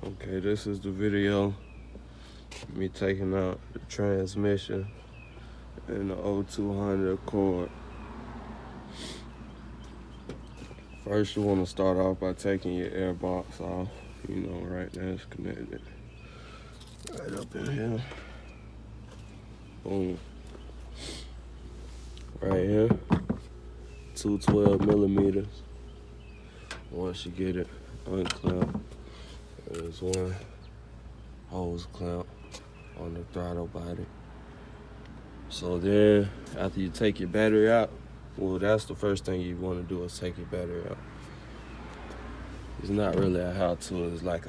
Okay, this is the video me taking out the transmission and the O200 Accord. First, you want to start off by taking your air box off. Right there, it's connected right up in here. Boom. Right here, 212 millimeters. Once you get it unclamped, there's one hose clamp on the throttle body. So then, after you take your battery out, well, that's the first thing you want to do is take your battery out. It's not really a how-to, it's like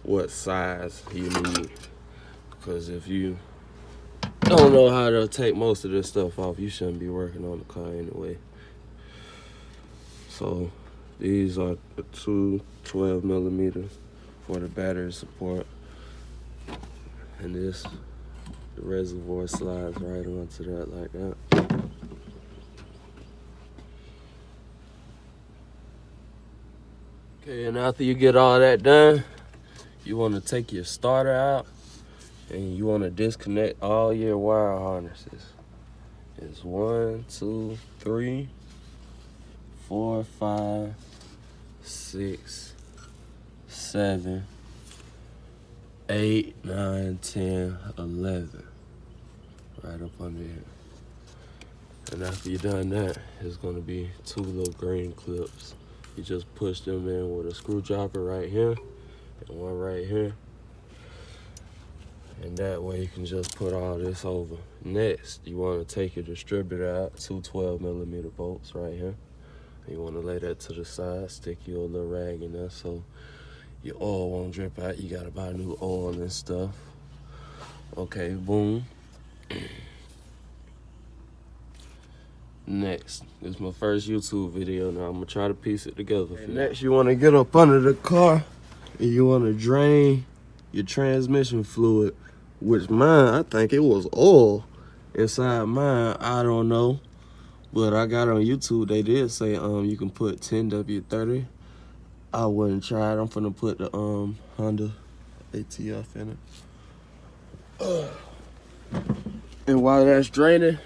what size you need. Because if you don't know how to take most of this stuff off, you shouldn't be working on the car anyway. So these are the two 12 millimeters for the battery support. And the reservoir slides right onto that like that. Okay, and after you get all that done, you want to take your starter out and you want to disconnect all your wire harnesses. It's 1, 2, 3, 4, 5, 6, 7, 8, 9, 10, 11. Right up under here. And after you're done that, it's going to be two little green clips. You just push them in with a screwdriver right here and one right here. And that way you can just put all this over. Next, you want to take your distributor out, two 12 millimeter bolts right here. And you want to lay that to the side, stick your little rag in there so your oil won't drip out. You got to buy new oil and stuff. Okay, boom. Next, this is my first YouTube video. Now I'm gonna try to piece it together for you. Next, you wanna get up under the car and you wanna drain your transmission fluid, which mine, I think it was oil inside mine. I don't know, but I got on YouTube, they did say you can put 10W30. I wouldn't try it. I'm finna put the Honda ATF in it. And while that's draining,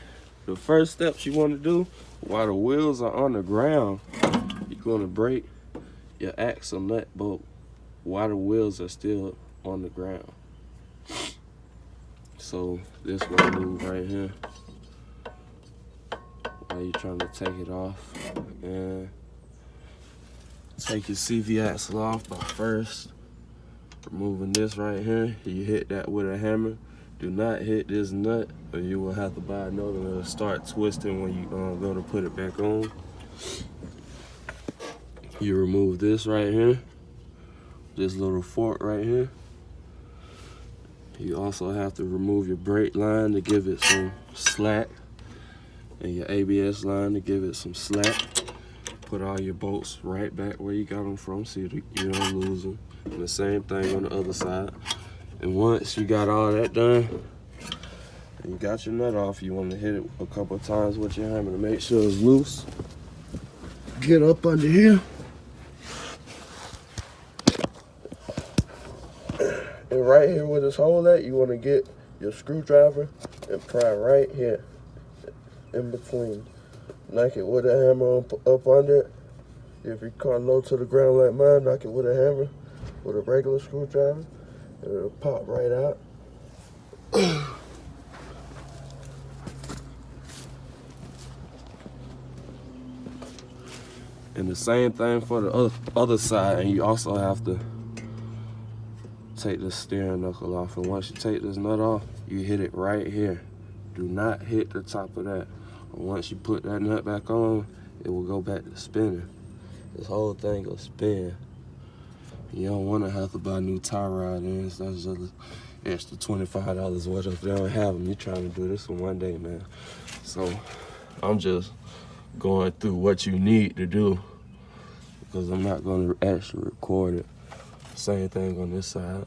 the first steps you want to do, while the wheels are on the ground, you're going to break your axle nut bolt while the wheels are still on the ground. So this will move right here while you're trying to take it off. And take your CV axle off by first removing this right here. You hit that with a hammer. Do not hit this nut or you will have to buy another one. It'll start twisting when you go to put it back on. You remove this right here, this little fork right here. You also have to remove your brake line to give it some slack and your ABS line to give it some slack. Put all your bolts right back where you got them from so you don't lose them. And the same thing on the other side. And once you got all that done, and you got your nut off, you want to hit it a couple of times with your hammer to make sure it's loose. Get up under here. And right here where this hole at, you want to get your screwdriver and pry right here in between. Knock it with a hammer up under it. If your car low to the ground like mine, knock it with a hammer with a regular screwdriver. It'll pop right out. And the same thing for the other side. And you also have to take the steering knuckle off. And once you take this nut off, you hit it right here. Do not hit the top of that. And once you put that nut back on, it will go back to spinning. This whole thing will spin. You don't want to have to buy new tie rod ends. That's just an extra $25 worth. If they don't have them, you're trying to do this in one day, man. So I'm just going through what you need to do because I'm not going to actually record it. Same thing on this side.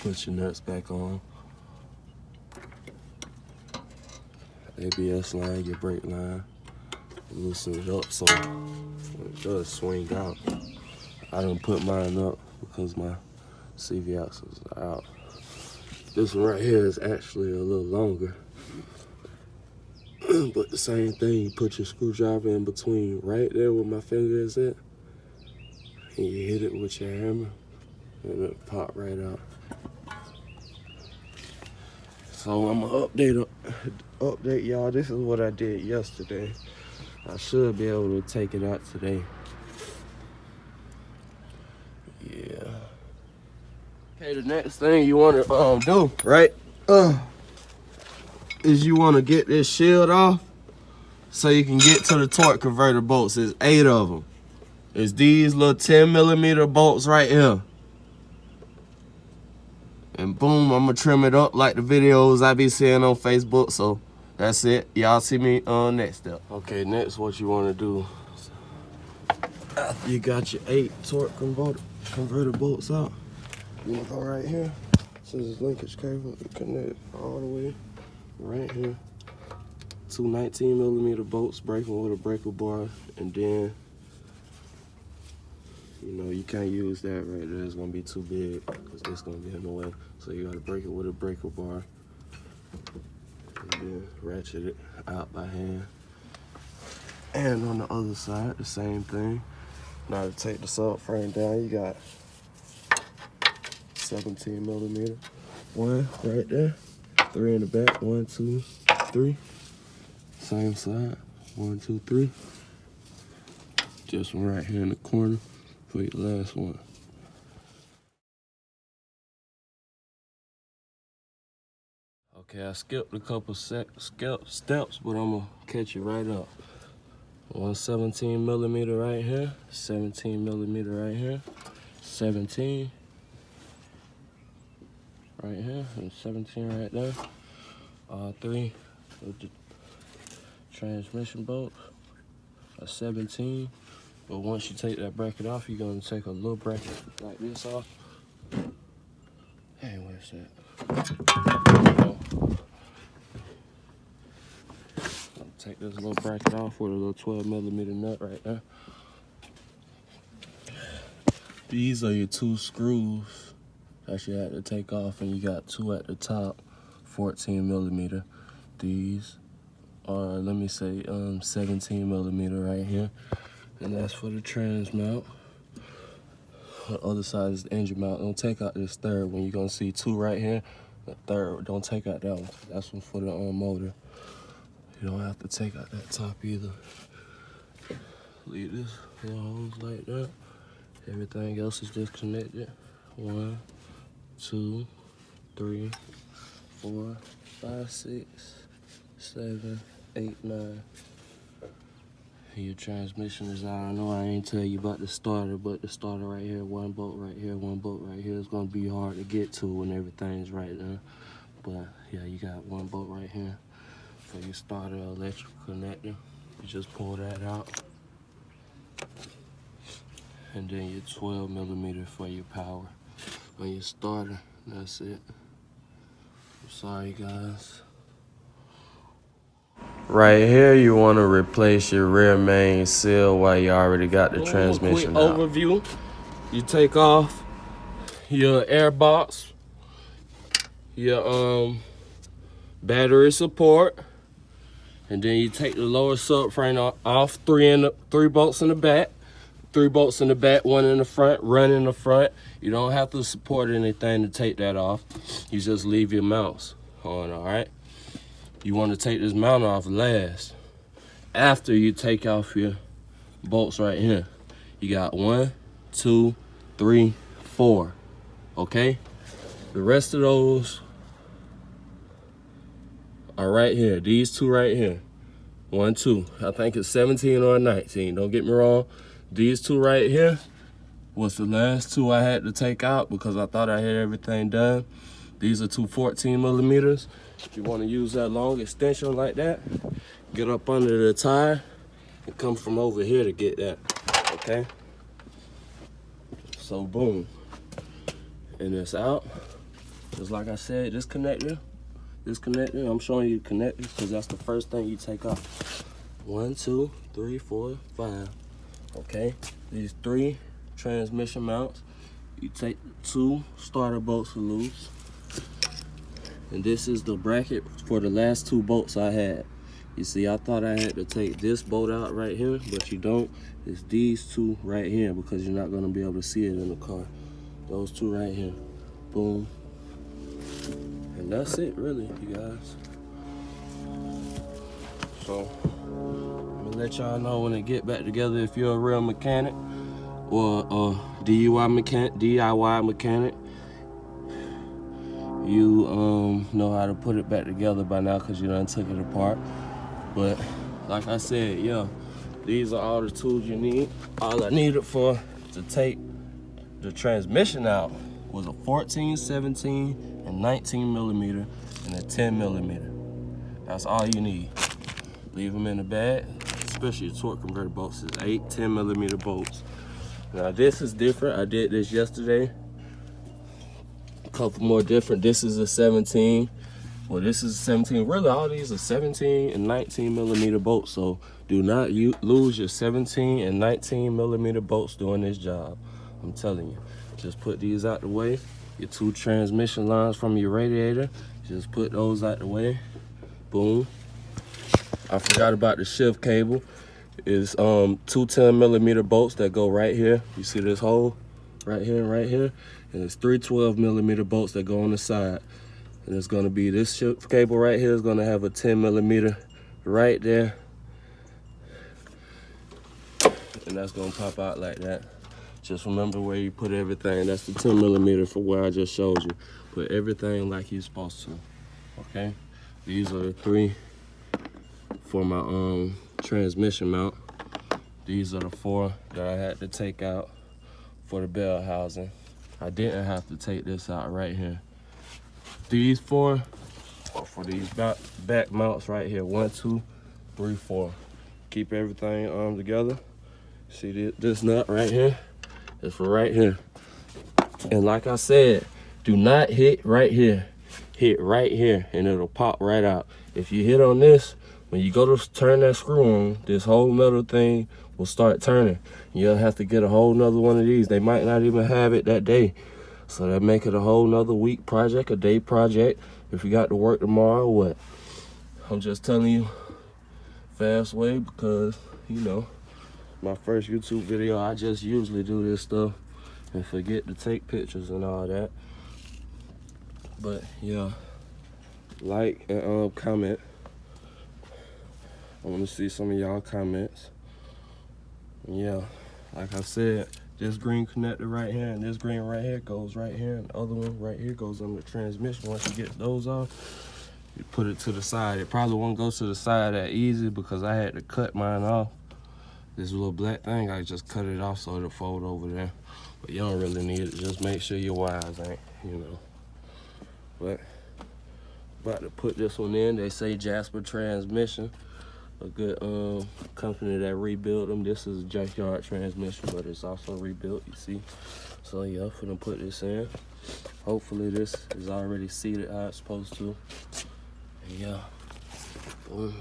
Put your nuts back on. ABS line, your brake line. Loosen it up so when it does swing out, I done put mine up because my CV axles are out. This one right here is actually a little longer. But the same thing, you put your screwdriver in between right there where my finger is at, and you hit it with your hammer, and it'll pop right out. So I'm gonna update y'all. This is what I did yesterday. I should be able to take it out today. Yeah. Okay, the next thing you wanna do, right? Is you wanna get this shield off so you can get to the torque converter bolts. There's 8 of them. It's these little 10mm bolts right here. And boom, I'm gonna trim it up like the videos I be seeing on Facebook. So that's it. Y'all see me on next step. Okay, next what you wanna do, after you got your 8 torque converter bolts out, you wanna go right here. So this linkage cable and connect all the way right here. 2 19mm bolts breaking with a breaker bar, and then you know you can't use that right there. It's gonna be too big because it's gonna be in the way. So you gotta break it with a breaker bar, and then ratchet it out by hand. And on the other side, the same thing. Now to take the subframe down, you got 17mm. 1 right there, 3 in the back. 1, 2, 3. Same side. 1, 2, 3. Just one right here in the corner for your last one. Okay, I skipped a couple steps, but I'm gonna catch you right up. 1 17mm right here, 17mm right here, 17 right here, and 17 right there. All 3 of the transmission bolts are 17. But once you take that bracket off, you're gonna take a little bracket like this off. Hey, where's that? Take this little bracket off with a little 12mm nut right there. These are your 2 screws that you had to take off, and you got 2 at the top, 14mm. These are, let me say, 17mm right here. And that's for the trans mount. The other side is the engine mount. Don't take out this third one. You're gonna see 2 right here. The third, don't take out that one. That's one for the motor. You don't have to take out that top either. Leave this hose like that. Everything else is disconnected. 1, 2, 3, 4, 5, 6, 7, 8, 9. Your transmission is out. I know I ain't tell you about the starter, but the starter right here, 1 bolt right here, 1 bolt right here. It's gonna be hard to get to when everything's right there. But yeah, you got 1 bolt right here for your starter electrical connector. You just pull that out. And then your 12mm for your power on your starter. That's it. I'm sorry, guys. Right here, you want to replace your rear main seal while you already got the transmission quick out. Overview. You take off your air box, your battery support, and then you take the lower subframe off. 3 bolts in the back, 3 bolts in the back, 1 in the front, run in the front. You don't have to support anything to take that off. You just leave your mounts on, all right? You want to take this mount off last. After you take off your bolts right here. You got 1, 2, 3, 4, okay? The rest of those are right here. These 2 right here. 1, 2. I think it's 17 or 19. Don't get me wrong. These 2 right here was the last 2 I had to take out because I thought I had everything done. These are 2 14mm. If you want to use that long extension like that, get up under the tire and come from over here to get that, okay? So boom, and it's out. Just like I said, this connector, I'm showing you connectors because that's the first thing you take off. 1, 2, 3, 4, 5, okay? These 3 transmission mounts. You take 2 starter bolts loose. And this is the bracket for the last 2 bolts I had. You see, I thought I had to take this bolt out right here, but you don't. It's these 2 right here because you're not gonna be able to see it in the car. Those 2 right here. Boom. And that's it, really, you guys. So, I'm gonna let y'all know when they get back together if you're a real mechanic or a DIY mechanic. You know how to put it back together by now because you done took it apart. But like I said, yeah, these are all the tools you need. All I needed to take the transmission out was a 14, 17, and 19 millimeter and a 10 millimeter. That's all you need. Leave them in the bag, especially the torque converter bolts is 8, 10 millimeter bolts. Now this is different. I did this yesterday. A couple more different. This is a 17. Well, this is a 17. Really, all these are 17 and 19 millimeter bolts. So do not lose your 17 and 19 millimeter bolts doing this job. I'm telling you. Just put these out the way. Your 2 transmission lines from your radiator. Just put those out the way. Boom. I forgot about the shift cable. It's 2 10 millimeter bolts that go right here. You see this hole right here and right here? And it's 3 12 millimeter bolts that go on the side. And it's gonna be this shift cable right here is gonna have a 10 millimeter right there. And that's gonna pop out like that. Just remember where you put everything. That's the 10 millimeter for where I just showed you. Put everything like you're supposed to, okay? These are the 3 for my transmission mount. These are the 4 that I had to take out for the bell housing. I didn't have to take this out right here. These 4 are for these back mounts right here. 1, 2, 3, 4. Keep everything together. See this nut right here? It's for right here. And like I said, do not hit right here. Hit right here and it'll pop right out. If you hit on this, when you go to turn that screw on, this whole metal thing will start turning. You'll have to get a whole nother one of these. They might not even have it that day. So that make it a whole nother week project, a day project. If you got to work tomorrow, what? I'm just telling you fast way because, you know, my first YouTube video, I just usually do this stuff and forget to take pictures and all that. But yeah, like and comment. I want to see some of y'all comments. And yeah, like I said, this green connector right here and this green right here goes right here, and the other one right here goes on the transmission. Once you get those off, you put it to the side. It probably won't go to the side that easy because I had to cut mine off. This little black thing, I just cut it off so it'll fold over there. But you don't really need it. Just make sure your wires ain't, you know. But about to put this one in. They say Jasper Transmission, a good company that rebuilt them. This is a junkyard transmission, but it's also rebuilt, you see. So yeah, I'm gonna put this in. Hopefully this is already seated how it's supposed to. And yeah, boom.